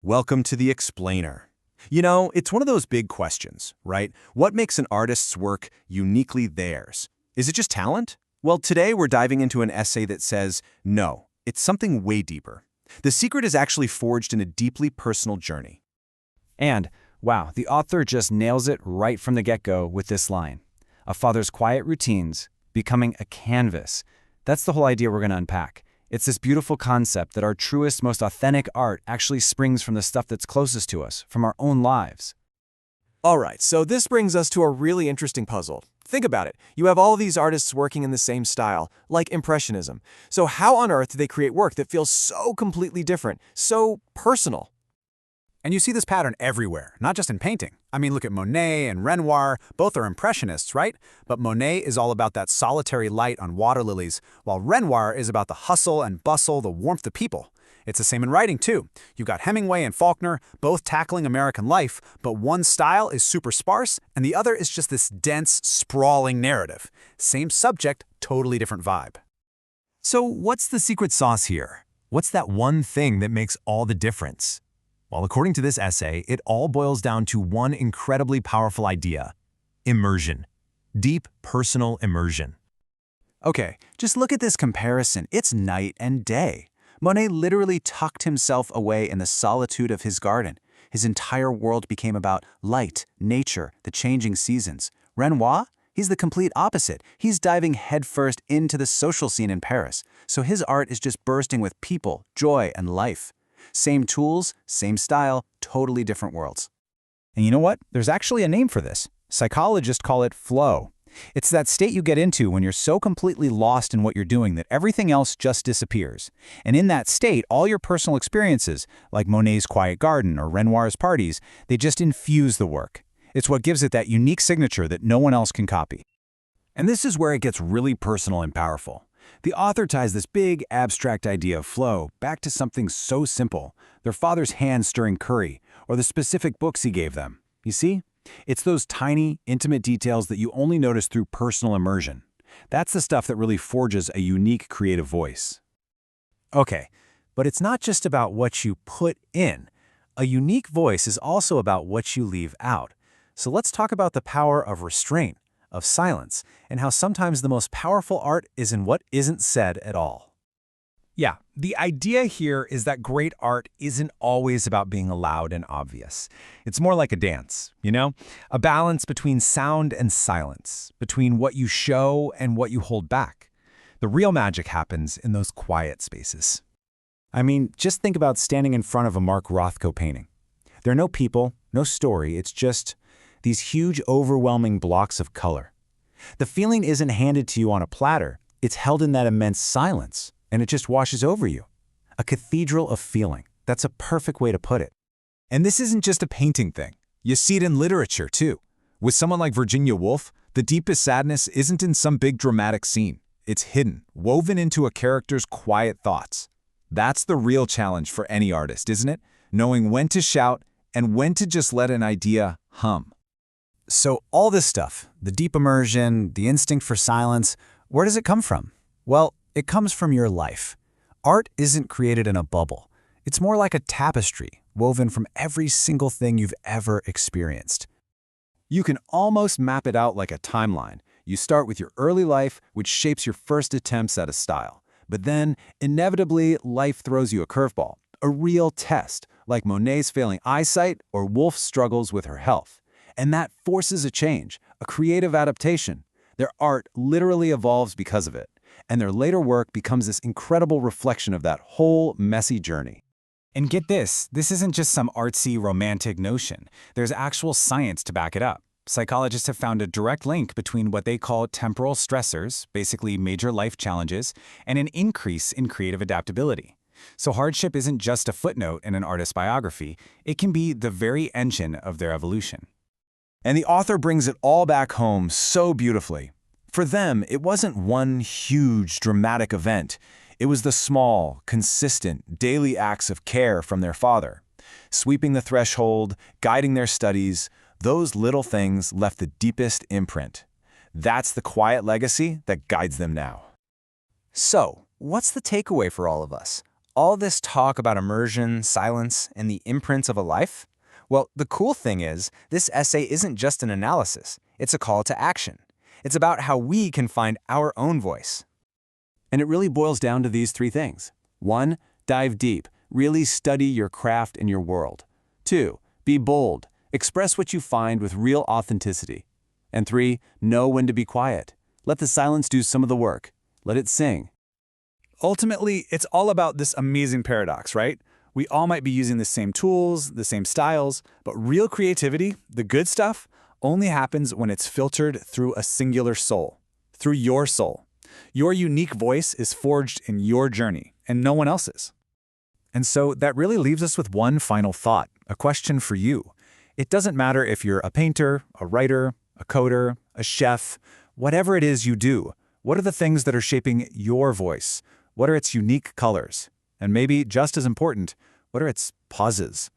Welcome to the Explainer. You know, it's one of those big questions, right? What makes an artist's work uniquely theirs? Is it just talent? Well, today we're diving into an essay that says, no, it's something way deeper. The secret is actually forged in a deeply personal journey. And, wow, the author just nails it right from the get-go with this line. A father's quiet routines, becoming a canvas. That's the whole idea we're going to unpack. It's this beautiful concept that our truest, most authentic art actually springs from the stuff that's closest to us, from our own lives. All right, so this brings us to a really interesting puzzle. Think about it. You have all of these artists working in the same style, like Impressionism. So how on earth do they create work that feels so completely different, so personal? And you see this pattern everywhere, not just in painting. I mean, look at Monet and Renoir. Both are Impressionists, right? But Monet is all about that solitary light on water lilies, while Renoir is about the hustle and bustle, the warmth of people. It's the same in writing, too. You've got Hemingway and Faulkner, both tackling American life, but one style is super sparse, and the other is just this dense, sprawling narrative. Same subject, totally different vibe. So what's the secret sauce here? What's that one thing that makes all the difference? Well, according to this essay, it all boils down to one incredibly powerful idea: immersion. Deep, personal immersion. Okay, just look at this comparison. It's night and day. Monet literally tucked himself away in the solitude of his garden. His entire world became about light, nature, the changing seasons. Renoir? He's the complete opposite. He's diving headfirst into the social scene in Paris. So his art is just bursting with people, joy, and life. Same tools, same style, totally different worlds. And you know what? There's actually a name for this. Psychologists call it flow. It's that state you get into when you're so completely lost in what you're doing that everything else just disappears. And in that state, all your personal experiences, like Monet's quiet garden or Renoir's parties, they just infuse the work. It's what gives it that unique signature that no one else can copy. And this is where it gets really personal and powerful. The author ties this big, abstract idea of flow back to something so simple: their father's hand stirring curry, or the specific books he gave them. You see? It's those tiny, intimate details that you only notice through personal immersion. That's the stuff that really forges a unique creative voice. Okay, but it's not just about what you put in. A unique voice is also about what you leave out. So let's talk about the power of restraint, of silence, and how sometimes the most powerful art is in what isn't said at all. Yeah, the idea here is that great art isn't always about being loud and obvious. It's more like a dance, you know? A balance between sound and silence, between what you show and what you hold back. The real magic happens in those quiet spaces. I mean, just think about standing in front of a Mark Rothko painting. There are no people, no story, it's just these huge, overwhelming blocks of color. The feeling isn't handed to you on a platter, it's held in that immense silence. And it just washes over you. A cathedral of feeling. That's a perfect way to put it. And this isn't just a painting thing. You see it in literature, too. With someone like Virginia Woolf, the deepest sadness isn't in some big dramatic scene. It's hidden, woven into a character's quiet thoughts. That's the real challenge for any artist, isn't it? Knowing when to shout and when to just let an idea hum. So all this stuff, the deep immersion, the instinct for silence, where does it come from? Well, it comes from your life. Art isn't created in a bubble. It's more like a tapestry woven from every single thing you've ever experienced. You can almost map it out like a timeline. You start with your early life, which shapes your first attempts at a style. But then, inevitably, life throws you a curveball, a real test, like Monet's failing eyesight or Woolf's struggles with her health. And that forces a change, a creative adaptation. Their art literally evolves because of it. And their later work becomes this incredible reflection of that whole messy journey. And get this isn't just some artsy, romantic notion. There's actual science to back it up. Psychologists have found a direct link between what they call temporal stressors, basically major life challenges, and an increase in creative adaptability. So hardship isn't just a footnote in an artist's biography, it can be the very engine of their evolution. And the author brings it all back home so beautifully. For them, it wasn't one huge, dramatic event. It was the small, consistent, daily acts of care from their father. Sweeping the threshold, guiding their studies, those little things left the deepest imprint. That's the quiet legacy that guides them now. So, what's the takeaway for all of us? all this talk about immersion, silence, and the imprints of a life? Well, the cool thing is, this essay isn't just an analysis, it's a call to action. It's about how we can find our own voice. And it really boils down to these three things. 1. Dive deep. Really study your craft and your world. 2. Be bold. Express what you find with real authenticity. And 3. Know when to be quiet. Let the silence do some of the work. Let it sing. Ultimately, it's all about this amazing paradox, right? We all might be using the same tools, the same styles, but real creativity, the good stuff, only happens when it's filtered through a singular soul, through your soul. Your unique voice is forged in your journey, and no one else's. And so that really leaves us with one final thought, a question for you. It doesn't matter if you're a painter, a writer, a coder, a chef, whatever it is you do, what are the things that are shaping your voice? What are its unique colors? And maybe, just as important, what are its pauses?